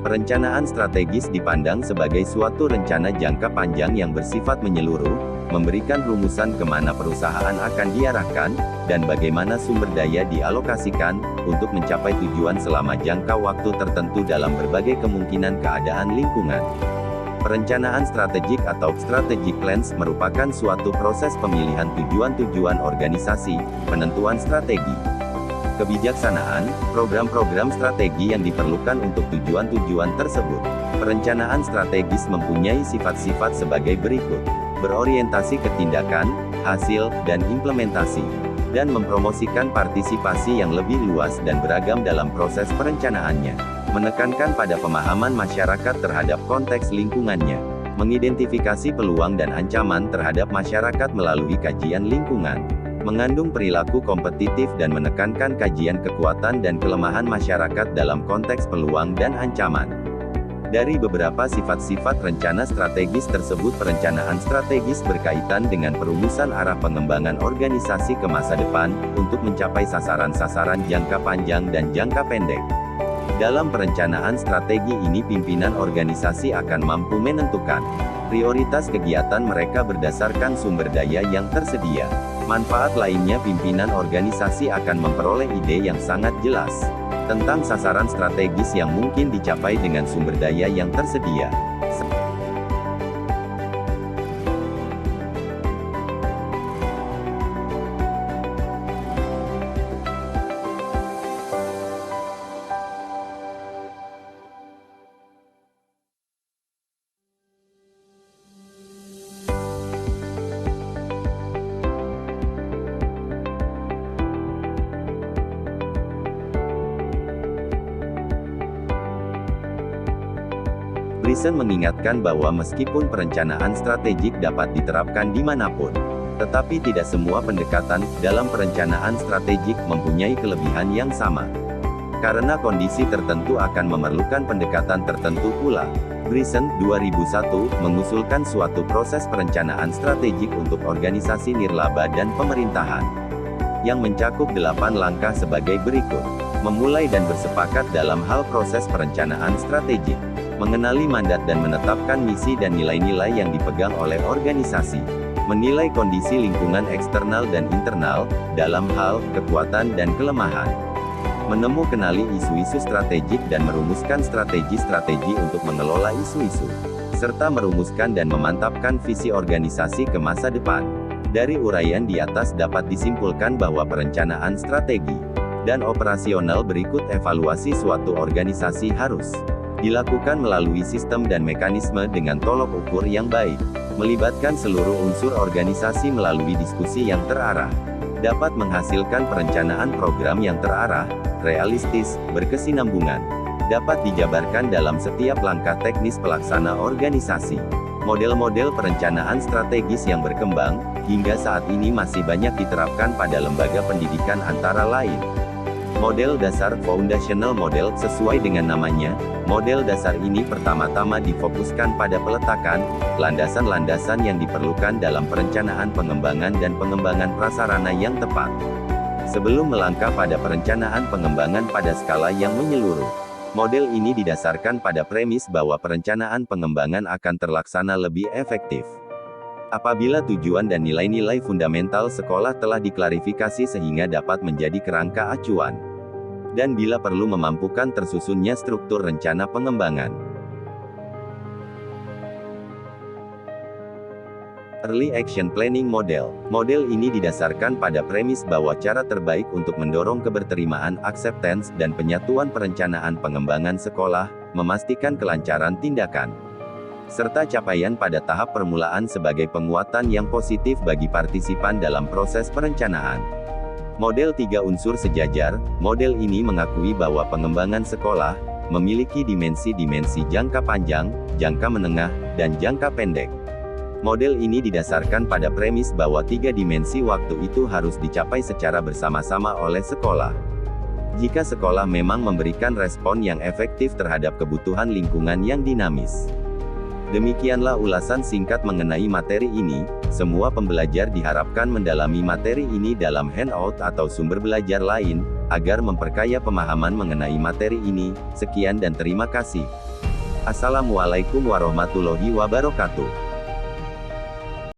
Perencanaan strategis dipandang sebagai suatu rencana jangka panjang yang bersifat menyeluruh, memberikan rumusan kemana perusahaan akan diarahkan, dan bagaimana sumber daya dialokasikan, untuk mencapai tujuan selama jangka waktu tertentu dalam berbagai kemungkinan keadaan lingkungan. Perencanaan strategik atau strategic plans merupakan suatu proses pemilihan tujuan-tujuan organisasi, penentuan strategi, kebijaksanaan, program-program strategi yang diperlukan untuk tujuan-tujuan tersebut. Perencanaan strategis mempunyai sifat-sifat sebagai berikut: berorientasi ke tindakan, hasil, dan implementasi, dan mempromosikan partisipasi yang lebih luas dan beragam dalam proses perencanaannya, menekankan pada pemahaman masyarakat terhadap konteks lingkungannya, mengidentifikasi peluang dan ancaman terhadap masyarakat melalui kajian lingkungan, mengandung perilaku kompetitif dan menekankan kajian kekuatan dan kelemahan masyarakat dalam konteks peluang dan ancaman. Dari beberapa sifat-sifat rencana strategis tersebut, perencanaan strategis berkaitan dengan perumusan arah pengembangan organisasi ke masa depan, untuk mencapai sasaran-sasaran jangka panjang dan jangka pendek. Dalam perencanaan strategi ini, pimpinan organisasi akan mampu menentukan prioritas kegiatan mereka berdasarkan sumber daya yang tersedia. Manfaat lainnya, pimpinan organisasi akan memperoleh ide yang sangat jelas tentang sasaran strategis yang mungkin dicapai dengan sumber daya yang tersedia. Brison mengingatkan bahwa meskipun perencanaan strategik dapat diterapkan dimanapun, tetapi tidak semua pendekatan dalam perencanaan strategik mempunyai kelebihan yang sama. Karena kondisi tertentu akan memerlukan pendekatan tertentu pula. Brison, 2001, mengusulkan suatu proses perencanaan strategik untuk organisasi nirlaba dan pemerintahan, yang mencakup 8 langkah sebagai berikut. Memulai dan bersepakat dalam hal proses perencanaan strategik. Mengenali mandat dan menetapkan misi dan nilai-nilai yang dipegang oleh organisasi. Menilai kondisi lingkungan eksternal dan internal, dalam hal kekuatan dan kelemahan. Kenali isu-isu strategik dan merumuskan strategi-strategi untuk mengelola isu-isu, serta merumuskan dan memantapkan visi organisasi ke masa depan. Dari uraian di atas dapat disimpulkan bahwa perencanaan strategi dan operasional berikut evaluasi suatu organisasi harus dilakukan melalui sistem dan mekanisme dengan tolok ukur yang baik, melibatkan seluruh unsur organisasi melalui diskusi yang terarah, dapat menghasilkan perencanaan program yang terarah, realistis, berkesinambungan, dapat dijabarkan dalam setiap langkah teknis pelaksana organisasi. Model-model perencanaan strategis yang berkembang, hingga saat ini masih banyak diterapkan pada lembaga pendidikan antara lain. Model dasar foundational model, sesuai dengan namanya, model dasar ini pertama-tama difokuskan pada peletakan landasan-landasan yang diperlukan dalam perencanaan pengembangan dan pengembangan prasarana yang tepat, sebelum melangkah pada perencanaan pengembangan pada skala yang menyeluruh. Model ini didasarkan pada premis bahwa perencanaan pengembangan akan terlaksana lebih efektif apabila tujuan dan nilai-nilai fundamental sekolah telah diklarifikasi sehingga dapat menjadi kerangka acuan, dan bila perlu memampukan tersusunnya struktur rencana pengembangan. Early Action Planning Model. Model ini didasarkan pada premis bahwa cara terbaik untuk mendorong keberterimaan, acceptance, dan penyatuan perencanaan pengembangan sekolah, memastikan kelancaran tindakan, serta capaian pada tahap permulaan sebagai penguatan yang positif bagi partisipan dalam proses perencanaan. Model 3 unsur sejajar. Model ini mengakui bahwa pengembangan sekolah memiliki dimensi-dimensi jangka panjang, jangka menengah, dan jangka pendek. Model ini didasarkan pada premis bahwa 3 dimensi waktu itu harus dicapai secara bersama-sama oleh sekolah. Jika sekolah memang memberikan respon yang efektif terhadap kebutuhan lingkungan yang dinamis. Demikianlah ulasan singkat mengenai materi ini. Semua pembelajar diharapkan mendalami materi ini dalam handout atau sumber belajar lain, agar memperkaya pemahaman mengenai materi ini. Sekian dan terima kasih. Assalamualaikum warahmatullahi wabarakatuh.